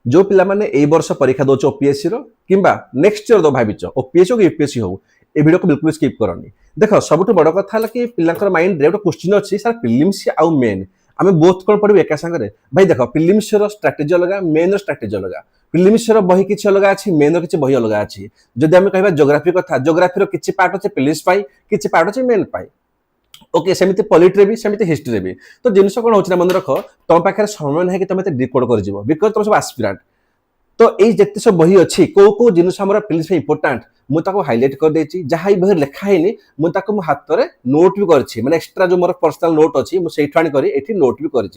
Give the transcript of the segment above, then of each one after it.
जो पिला माने एई वर्ष परीक्षा दो ओपीएससी रो किंबा नेक्स्ट ईयर दो भाबिच ओपीएससी हो कि यूपीएससी हो ए वीडियो को बिल्कुल स्किप करनी। देख सबुठ बड़ कथा है कि पिलांकर माइंड रे क्वेश्चन अच्छी सर प्रिलिम्स आउ मेन आम बोथ कौन पढ़ू एका सांगे भाई देख प्रिलिम्स स्ट्राटेजी अलग मेन स्ट्राटेजी अलग प्रिलिम्स बही किसी अलग अच्छी मेन किसी बही अलग अच्छी जदि आम कह जोग्राफी कथा जोग्राफी किसी पार्ट अच्छे प्रिलिम्स किसी पार्ट अच्छे मेन ओके सेमती पॉलिटी भी सेमती हिस्ट्री भी तो जिनस कौन होना मन रख तुम पाखे समय ना कि तुम डिकोड कर बिकज तुम सब आस्पिरांट तो ये जिते सब बही अच्छी कौ कौ जिनस प्रिलिम्स इंपोर्टाट मुझे हाइलाइट कर देती जहाँ बही लिखाई मुझे हाथ में नोट भी कर माने एक्सट्रा जो मोर पर्सनल नोट अच्छी मुझे आनी नोट भी कर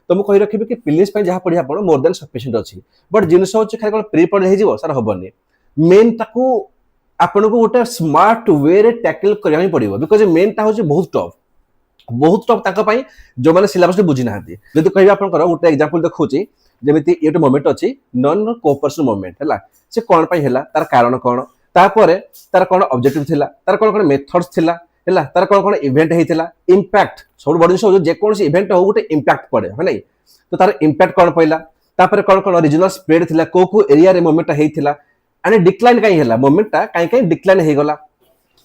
तो मुझे रखी कि प्रिलिम्स जहाँ पढ़ा आप मोर देन सफिशिएंट अच्छी बट जिनस होची खाली प्री पढ़े हो सर हेनी मेन ताकू आपन को गोटे स्मार्ट वे रे टैकल करने पड़ो बिकज मेन टा हूँ बहुत टफ जो मैंने सिलेबस बुझी ना जब कह गोटे एग्जांपल देखुची जमीती ये गोटे मोमेंट अच्छी नॉन कोऑपरेशन मोमेंट है से कौन है तार कारण कौन तापर तार कौन ऑब्जेक्टिव थिला तार कौन कौन मेथड्स थिला है तार कौन कौन इवेंट होता इंपैक्ट सब बड़ जिन जेकोसी इवेंट हो गोटे इंपैक्ट पड़े है ना तो तार इंपैक्ट कौन पड़ा तापर कौन कौन रिजनल स्प्रेड थिला को एरिया रे मोमेंट होता एंड डिक्लाइन कहीं है मोमेंटा कहीं डिक्लाइन हो गला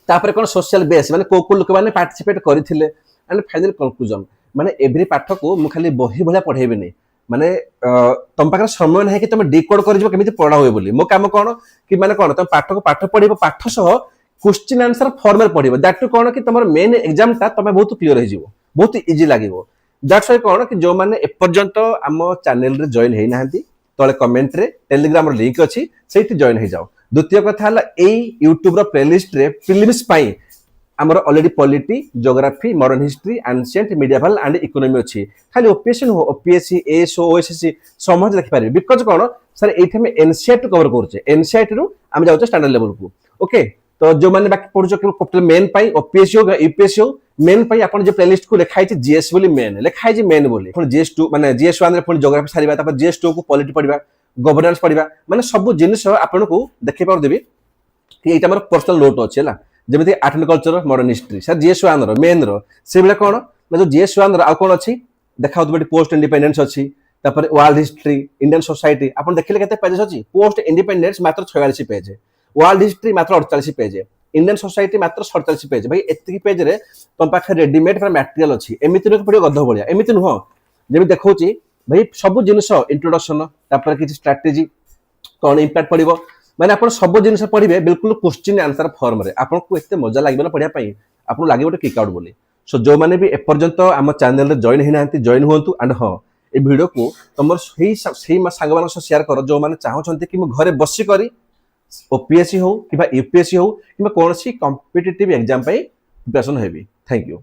तापर कौन सोशल बेस माने को लोक मैंने पार्टिसिपेट करथिले एंड फाइनल कंक्लूजन माने एवरी पाठ को मु खाली बही भलिया पढ़ेबेनी माने तुम पाखे समय ना कि तुम डिकोड कर पढ़ा हुए बोली मो काम कौन कि माने कौन तुम पाठ को पाठ पढ़ पाठ सह क्वेश्चन आंसर फॉर्म में पढ़ दैट कौन कि तुम मेन एग्जाम टा तुम बहुत क्लीयर हो बहुत इजी लगे दैट्स वाई कौन कि जो मैंने एपर्यंत आम चैनल रे जॉइन होई नाहंती तले कमेंट रे टेलीग्राम लिंक अच्छी से जॉइन हो जाओ द्वितीय कथा है यूट्यूब रो प्लेलिस्ट रे प्रिलिम्स पाई आमर already polity geography modern history ancient medieval and economy अच्छी खाली ओपीएससी हो ओपीएससी एएसओ ओएसएससी समझ देखि पारे बिकज कौन सर ये आम एनसीईआरटी कवर करुचे एनसीईआरटी रु आम जाऊँ स्टैंडर्ड लेवल को ओके तो जो मैंने बाकी पढ़ुछ टोटल मेन पाई ओपीएससी हो यूपीएससी हो मेन पाई आपन जो प्लेलिस्ट को लिखाई जीएस बोली मेन लिखाई मेन बोली पुणी जीएस 2 माने जीएस 1 रे पुणी ज्योग्राफी सारिबा तापर जीएस 2 को पॉलिटी पढ़िबा गवर्नेंस पढ़िबा माने सब जिनिस आपन को देखि पार देबी कि एटा हमर पर्सनल नोट अछि हला जमिति art and culture modern history sir GS 1 रो मेन रो से बेला कोन ना जो जीएस 1 रो आ कोन अछि देखाउ तो पोस्ट इंडिपेंडेंस अछि तापर वर्ल्ड हिस्ट्री इंडियन सोसाइटी आपन देखिले केते पेजेस अछि पोस्ट इंडिपेंडेंस मात्र 46 पेज वर्ल्ड हिस्ट्री मात्र 48 पेज इंडियन सोसाइटी मात्र 47 पेज भाई एतिकी पेज रे तुम पाखे रेडीमेड पर मटेरियल अछि एमिति न पड़ियो गध भलिया एमिति नुह जेमि देखौची भाई सब जिनिस इंट्रोडक्शन तापर किछि स्ट्रेटजी कोन इंपैक्ट पड़िबो माने आपण सब जिनिस पढ़िबे बिल्कुल क्वेश्चन आंसर फॉर्म रे आपन को एते मजा लागबो ना पढ़िया पई आपन लागि गोटे किक आउट बोली सो जो माने भी एपर्यंत आम चैनल रे जॉइन होई नांती जॉइन हुंतु एंड हां ए वीडियो को तुमर सही सांग मान शेयर कर जो माने चाहछन्ते कि म घरे बसी करी ओपीएससी हो कि यूपीएससी हो कि कौन सी कॉम्पिटिटिव एग्जाम प्रिपरेशन हेबी थैंक यू।